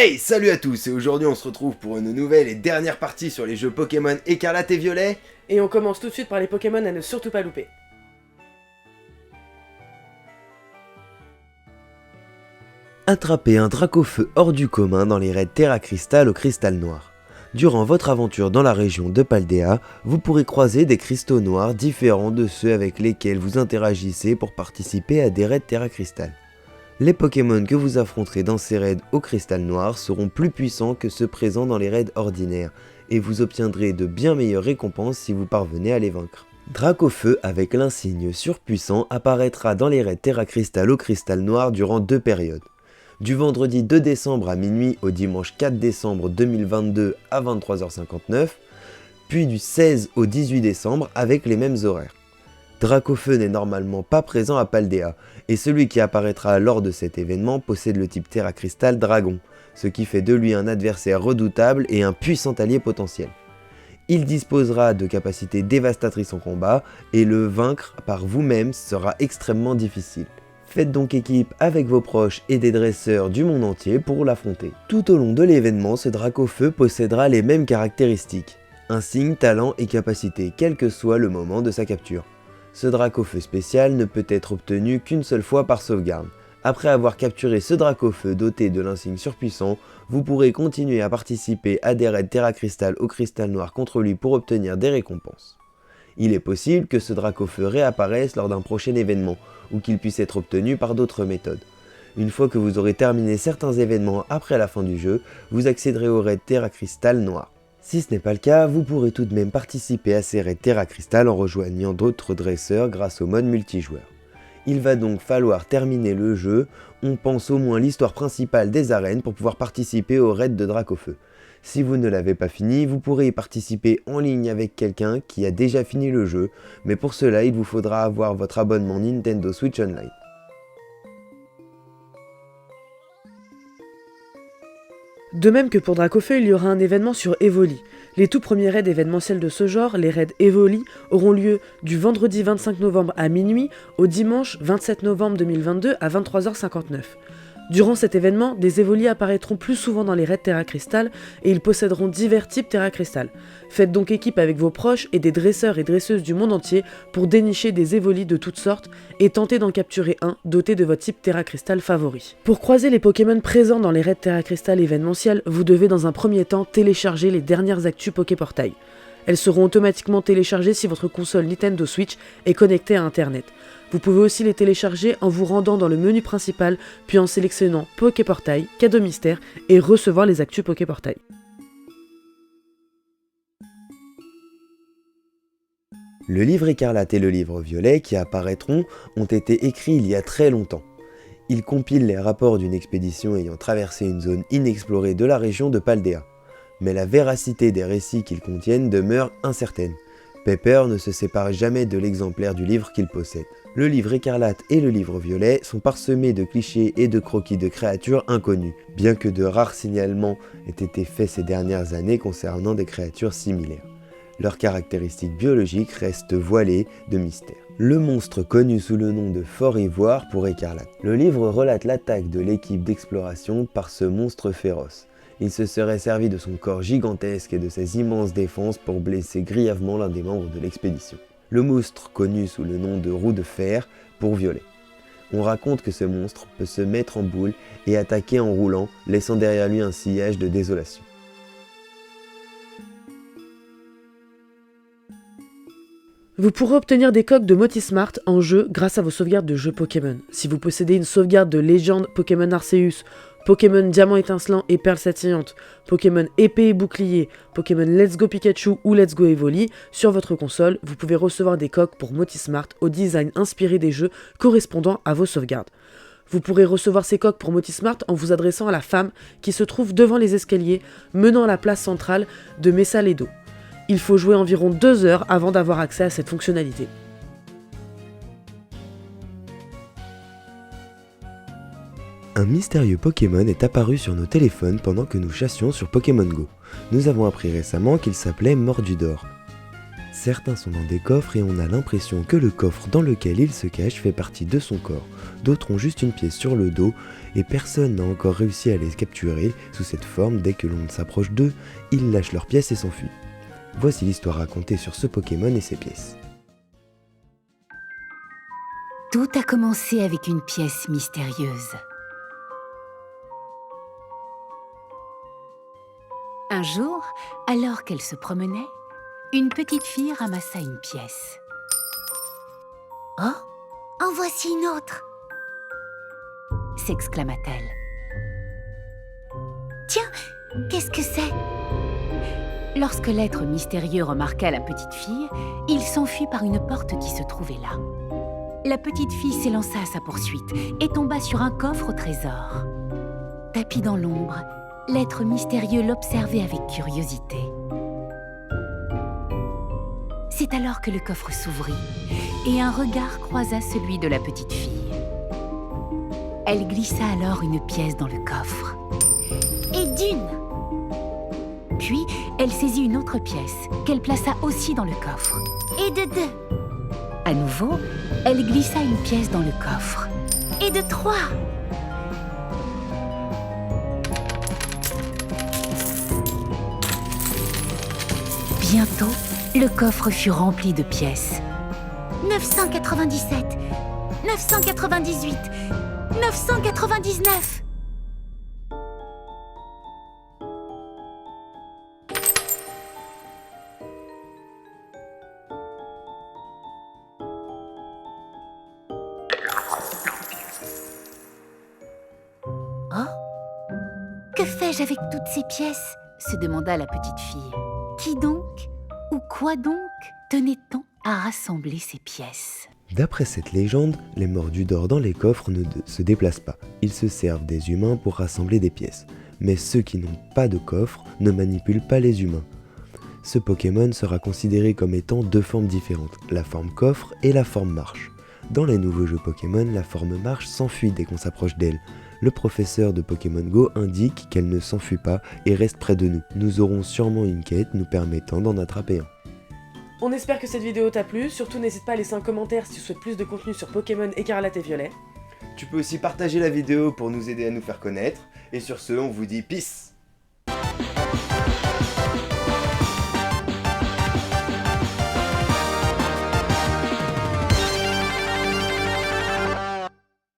Hey, salut à tous, et aujourd'hui on se retrouve pour une nouvelle et dernière partie sur les jeux Pokémon Écarlate et Violet. Et on commence tout de suite par les Pokémon à ne surtout pas louper. Attrapez un Dracofeu hors du commun dans les raids Terra Crystal au cristal noir. Durant votre aventure dans la région de Paldea, vous pourrez croiser des cristaux noirs différents de ceux avec lesquels vous interagissez pour participer à des raids Terra Crystal. Les Pokémon que vous affronterez dans ces raids au cristal noir seront plus puissants que ceux présents dans les raids ordinaires, et vous obtiendrez de bien meilleures récompenses si vous parvenez à les vaincre. Dracofeu avec l'insigne surpuissant apparaîtra dans les raids Terra Crystal au cristal noir durant 2 périodes. Du vendredi 2 décembre à minuit au dimanche 4 décembre 2022 à 23h59, puis du 16 au 18 décembre avec les mêmes horaires. Dracofeu n'est normalement pas présent à Paldea, et celui qui apparaîtra lors de cet événement possède le type Terra Crystal Dragon, ce qui fait de lui un adversaire redoutable et un puissant allié potentiel. Il disposera de capacités dévastatrices en combat, et le vaincre par vous-même sera extrêmement difficile. Faites donc équipe avec vos proches et des dresseurs du monde entier pour l'affronter. Tout au long de l'événement, ce Dracofeu possédera les mêmes caractéristiques, insignes, talents et capacités, quel que soit le moment de sa capture. Ce Dracofeu spécial ne peut être obtenu qu'une seule fois par sauvegarde. Après avoir capturé ce Dracofeu doté de l'insigne surpuissant, vous pourrez continuer à participer à des raids Terra Crystal au cristal noir contre lui pour obtenir des récompenses. Il est possible que ce Dracofeu réapparaisse lors d'un prochain événement, ou qu'il puisse être obtenu par d'autres méthodes. Une fois que vous aurez terminé certains événements après la fin du jeu, vous accéderez au raid Terra Crystal noir. Si ce n'est pas le cas, vous pourrez tout de même participer à ces raids Terra Crystal en rejoignant d'autres dresseurs grâce au mode multijoueur. Il va donc falloir terminer le jeu, on pense au moins l'histoire principale des arènes pour pouvoir participer au raid de Dracofeu. Si vous ne l'avez pas fini, vous pourrez y participer en ligne avec quelqu'un qui a déjà fini le jeu, mais pour cela il vous faudra avoir votre abonnement Nintendo Switch Online. De même que pour Dracofeu, il y aura un événement sur Evoli. Les tout premiers raids événementiels de ce genre, les raids Evoli, auront lieu du vendredi 25 novembre à minuit au dimanche 27 novembre 2022 à 23h59. Durant cet événement, des Evoli apparaîtront plus souvent dans les raids Terra Crystal et ils posséderont divers types Terra Crystal. Faites donc équipe avec vos proches et des dresseurs et dresseuses du monde entier pour dénicher des Evoli de toutes sortes et tenter d'en capturer un doté de votre type Terra Crystal favori. Pour croiser les Pokémon présents dans les raids Terra Crystal événementiels, vous devez dans un premier temps télécharger les dernières actus Poképortail. Elles seront automatiquement téléchargées si votre console Nintendo Switch est connectée à Internet. Vous pouvez aussi les télécharger en vous rendant dans le menu principal, puis en sélectionnant Poképortail, cadeau mystère et recevoir les actus Poképortail. Le livre écarlate et le livre violet qui apparaîtront ont été écrits il y a très longtemps. Ils compilent les rapports d'une expédition ayant traversé une zone inexplorée de la région de Paldea. Mais la véracité des récits qu'ils contiennent demeure incertaine. Pepper ne se sépare jamais de l'exemplaire du livre qu'il possède. Le livre écarlate et le livre violet sont parsemés de clichés et de croquis de créatures inconnues, bien que de rares signalements aient été faits ces dernières années concernant des créatures similaires. Leurs caractéristiques biologiques restent voilées de mystère. Le monstre connu sous le nom de Fort Ivoire pour Écarlate. Le livre relate l'attaque de l'équipe d'exploration par ce monstre féroce. Il se serait servi de son corps gigantesque et de ses immenses défenses pour blesser grièvement l'un des membres de l'expédition. Le monstre connu sous le nom de Roue de Fer pour Violet. On raconte que ce monstre peut se mettre en boule et attaquer en roulant, laissant derrière lui un sillage de désolation. Vous pourrez obtenir des coques de Motismart en jeu grâce à vos sauvegardes de jeux Pokémon. Si vous possédez une sauvegarde de légende Pokémon Arceus, Pokémon Diamant étincelant et Perle scintillante, Pokémon Épée et Bouclier, Pokémon Let's Go Pikachu ou Let's Go Evoli, sur votre console, vous pouvez recevoir des coques pour Motismart au design inspiré des jeux correspondant à vos sauvegardes. Vous pourrez recevoir ces coques pour Motismart en vous adressant à la femme qui se trouve devant les escaliers menant à la place centrale de Mesa Ledo. Il faut jouer environ 2 heures avant d'avoir accès à cette fonctionnalité. Un mystérieux Pokémon est apparu sur nos téléphones pendant que nous chassions sur Pokémon Go. Nous avons appris récemment qu'il s'appelait Mordudor. Certains sont dans des coffres et on a l'impression que le coffre dans lequel il se cache fait partie de son corps. D'autres ont juste une pièce sur le dos et personne n'a encore réussi à les capturer sous cette forme. Dès que l'on s'approche d'eux, ils lâchent leur pièce et s'enfuient. Voici l'histoire racontée sur ce Pokémon et ses pièces. Tout a commencé avec une pièce mystérieuse. Un jour, alors qu'elle se promenait, une petite fille ramassa une pièce. « Oh, en voici une autre !» s'exclama-t-elle. « Tiens, qu'est-ce que c'est ?» Lorsque l'être mystérieux remarqua la petite fille, il s'enfuit par une porte qui se trouvait là. La petite fille s'élança à sa poursuite et tomba sur un coffre au trésor. Tapi dans l'ombre, l'être mystérieux l'observait avec curiosité. C'est alors que le coffre s'ouvrit et un regard croisa celui de la petite fille. Elle glissa alors une pièce dans le coffre. Et d'une! Puis, elle saisit une autre pièce qu'elle plaça aussi dans le coffre. Et de deux! À nouveau, elle glissa une pièce dans le coffre. Et de trois! Bientôt, le coffre fut rempli de pièces. 997, 998, 999. Oh, que fais-je avec toutes ces pièces? Se demanda la petite fille. Qui donc, ou quoi donc, tenait-on à rassembler ces pièces? D'après cette légende, les Mordudor dans les coffres ne se déplacent pas. Ils se servent des humains pour rassembler des pièces. Mais ceux qui n'ont pas de coffre ne manipulent pas les humains. Ce Pokémon sera considéré comme étant deux formes différentes, la forme coffre et la forme marche. Dans les nouveaux jeux Pokémon, la forme marche s'enfuit dès qu'on s'approche d'elle. Le professeur de Pokémon Go indique qu'elle ne s'enfuit pas et reste près de nous. Nous aurons sûrement une quête nous permettant d'en attraper un. On espère que cette vidéo t'a plu, surtout n'hésite pas à laisser un commentaire si tu souhaites plus de contenu sur Pokémon Écarlate et Violet. Tu peux aussi partager la vidéo pour nous aider à nous faire connaître. Et sur ce, on vous dit peace!